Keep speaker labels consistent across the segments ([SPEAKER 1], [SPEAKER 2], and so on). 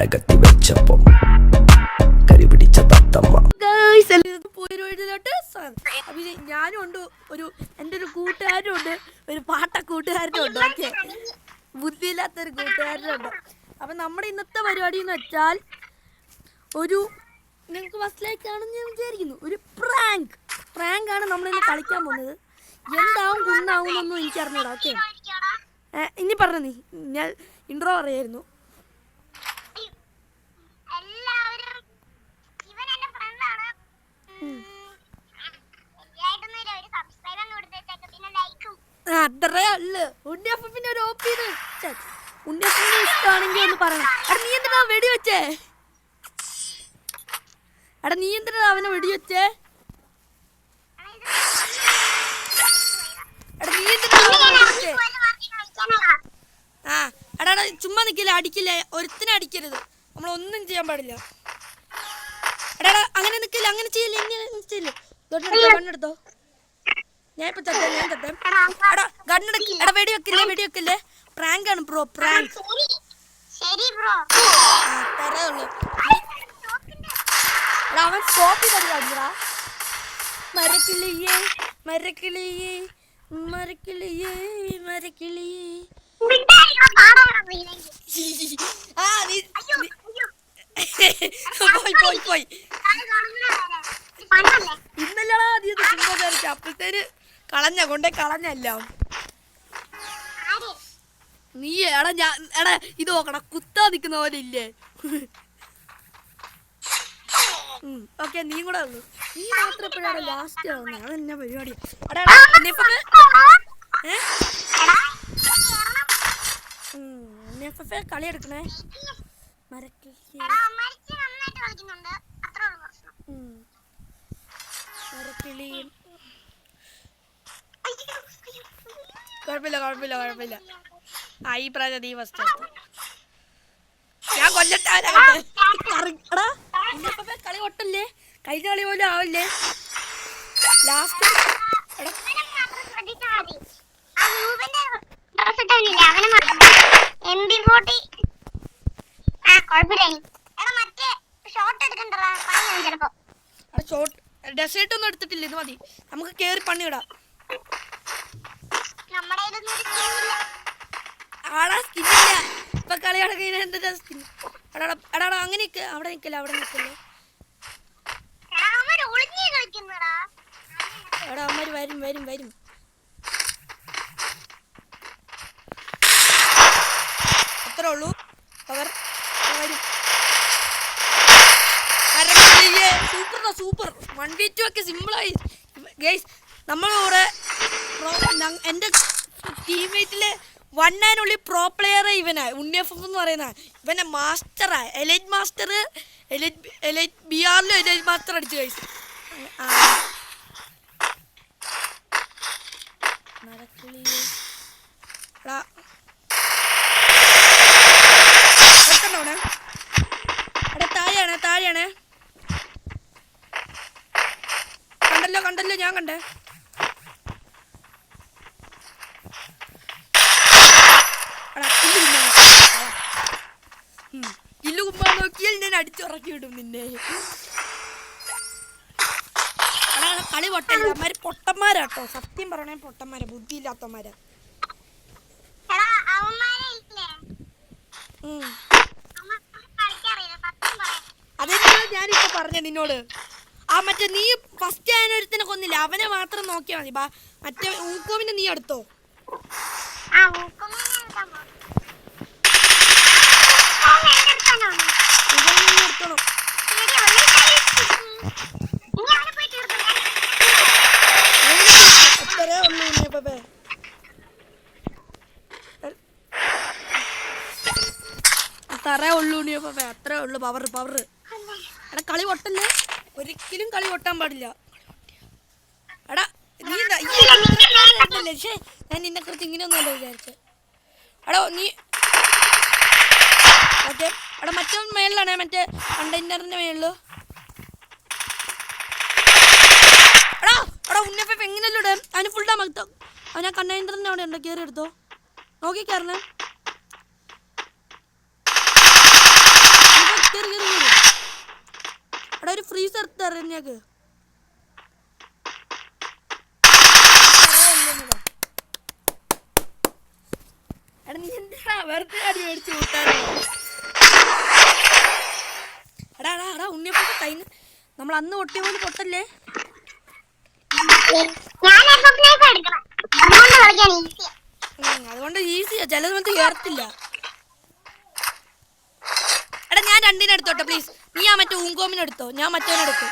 [SPEAKER 1] കാലകത്തി വെച്ചപ്പം കരിപിടിച്ച തത്തമ്മ.
[SPEAKER 2] ഞാനും ഉണ്ട്, എൻ്റെ ഒരു കൂട്ടുകാരും ഉണ്ട്, ഒരു പാട്ട കൂട്ടുകാരനും ഉണ്ട്. ഓക്കെ, ബുദ്ധിയില്ലാത്തൊരു കൂട്ടുകാരനുണ്ട്. അപ്പം നമ്മുടെ ഇന്നത്തെ പരിപാടി എന്ന് വെച്ചാൽ നിങ്ങൾക്ക് മനസ്സിലാക്കാണെന്ന് ഞാൻ വിചാരിക്കുന്നു, ഒരു പ്രാങ്കാണ് നമ്മളിന്ന് കളിക്കാൻ പോകുന്നത്. എന്താവും കുന്നാവും എന്നൊന്നും എനിക്കറിഞ്ഞൂടാ. ഓക്കെ, ഇനി പറഞ്ഞു നീ, ഞാൻ ഇൻട്രോ പറയായിരുന്നു. അത്രേ ഉള്ളു. ഉണ്ണിയപ്പന്റെ ഒരു ഓപ്പീന് ഉണ്ണിയപ്പന് ഇഷ്ടമാണെങ്കിൽ ഒന്ന് പറയണം. നീ എന്തിനാ വെടിവെച്ചേ? നീ എന്തിനാ അവനെ വെടിവെച്ചേ? ചുമ്മാ നിക്കില്ല, അടിക്കില്ലേ, ഒരുത്തിനെ അടിക്കരുത്, നമ്മളൊന്നും ചെയ്യാൻ പാടില്ല. അങ്ങനെ നിക്കില്ല, അങ്ങനെ ചെയ്യില്ല, ഇങ്ങനെ ചെയ്യില്ല. കണ്ണെടുത്തോ, ഞാൻ ഇപ്പൊ ചത്തേ. ഗണ്ണെടുക്ക, വെടിവെക്കില്ലേ. പ്രാങ്ക് ആണ് ബ്രോ, പ്രാങ്ക്. അത്രേ ഉള്ളു. അവൻ സ്കോപ്പ് ചെയ്താ മരക്കിളിയേ മരക്കിളിയേ മരക്കിളിയേ മരക്കിളിയേ. പോയി ഇന്നല്ലടാ നീ ചുമ്മാ അപ്പഴത്തേന് കളഞ്ഞല്ലോ നീ. ഇത് നോക്കണ കുത്താ നിക്കുന്ന പോലെ ഇല്ലേ? ഓക്കെ, നീ കൂടെ ഉള്ളു. നീ മാത്രം എപ്പോഴാണ് ലാസ്റ്റ് ആവുന്നത്? അതെന്നാ പരിപാടി? കളി എടുക്കണേ. മരക്കിളിയും കുഴപ്പമില്ല. ഈ പ്രായം നീ ഫസ്റ്റ്. ഞാൻ കൊല്ലട്ടാ. കളി ഒട്ടല്ലേ, കഴിഞ്ഞ കളി പോലും ആവില്ലേ. ലാസ്റ്റ് ഡെസേർട്ട് ഒന്നും എടുത്തിട്ടില്ല, ഇത് മതി, നമുക്ക് കേറി പണിയിടാം. സ്കിന്നില്ല ഇപ്പൊ കളി കണക്കിന് സ്കിൻ. അങ്ങനെ നിൽക്ക്, അവിടെ നിൽക്കല്ലേ, അവിടെ നിൽക്കല്ലേ. അവന്മാര് വരും. അത്രേ ഉള്ളൂ, അവർ വരും. സൂപ്പർ 1v2 ഒക്കെ സിമ്പിളായി ഗൈസ്. നമ്മളിവിടെ എൻ്റെ ടീംമേറ്റിലെ 1 and only പ്രോ പ്ലെയർ ഇവനാ, ഉണ്ണിയപ്പം എന്ന് പറയുന്ന ഇവൻ്റെ മാസ്റ്ററാ, എലൈറ്റ് മാസ്റ്റർ. എലൈറ്റ് BR-ലും എലൈറ്റ് മാസ്റ്റർ അടിച്ചു ഗൈസ്. താഴെയാണ്. കണ്ടല്ലോ, ഞാൻ കണ്ടേ. ഇല്ലു കുമ്പാ നോക്കിയാൽ ഞാൻ അടിച്ചുറക്കി വിടും നിന്നെ. കളി പൊട്ടല്ല, അമ്മമാര് പൊട്ടന്മാരാട്ടോ, സത്യം പറയണേ, പൊട്ടന്മാരാ, ബുദ്ധിയില്ലാത്തമാരാ. അതെന്താണ് ഞാനിപ്പോ പറഞ്ഞ നിന്നോട്. മറ്റേ നീ ഫസ്റ്റ് ആനൊരുത്തിനെ കൊന്നില്ല, അവനെ മാത്രം നോക്കിയാ മതി. മറ്റേ ഊക്കോമിനെ നീ എടുത്തോ. അത്രേ ഉള്ളൂ പവർ. കളി പൊട്ടല്ലേ, ഒരിക്കലും കളി പൊട്ടാൻ പാടില്ല. ഞാൻ നിന്നെ കുറിച്ച് ഇങ്ങനെയൊന്നുമല്ല വിചാരിച്ചേ. നീ ഓക്കെ. മറ്റേ മേളിലാണേ, മറ്റേ കണ്ടെയ്നറിന്റെ മേളില്. ഉണ്ണിയപ്പം എങ്ങനെയല്ലോ ഇടാൻ, അതിന് ഫുൾ ഡാം ആക്കാം. അവൻ ആ കണ്ടെയ്നറിന്റെ അവിടെ ഉണ്ടോ, കയറി എടുത്തോ, നോക്കി കയറണേ. എറിഞ്ഞേക്ക്. എടാ നീ എന്താ വെറുതെ അടി മേടിച്ച് കൂട്ടാനോ? എടാ ഉണ്ണിയപ്പം കയ്യിൽ നമ്മൾ അന്ന് പൊട്ടിയ പോലെ പൊട്ടല്ലേ? അതുകൊണ്ട് ഈസിയാ, ചില സമയത്ത് കേറത്തില്ല. എടാ ഞാൻ രണ്ടിനെ എടുത്തോട്ടെ പ്ലീസ്. നീ ആ മറ്റേ ഊങ്കോമിനെടുത്തോ, ഞാൻ മറ്റവനെടുത്തു.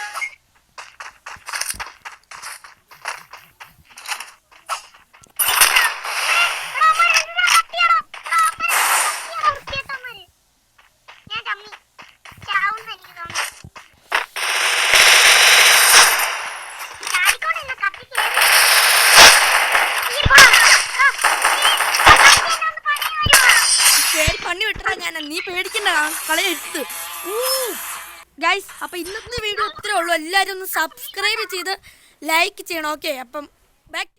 [SPEAKER 2] പണി വിട്ടാ ഞാൻ, നീ പേടിക്കണ്ട, കളി എടുത്ത്. ഗൈസ് അപ്പൊ ഇന്നത്തെ വീഡിയോ ഇത്രേ ഉള്ളൂ. എല്ലാവരും ഒന്ന് സബ്സ്ക്രൈബ് ചെയ്ത് ലൈക്ക് ചെയ്യണം. ഓക്കെ, അപ്പം ബാക്ക്.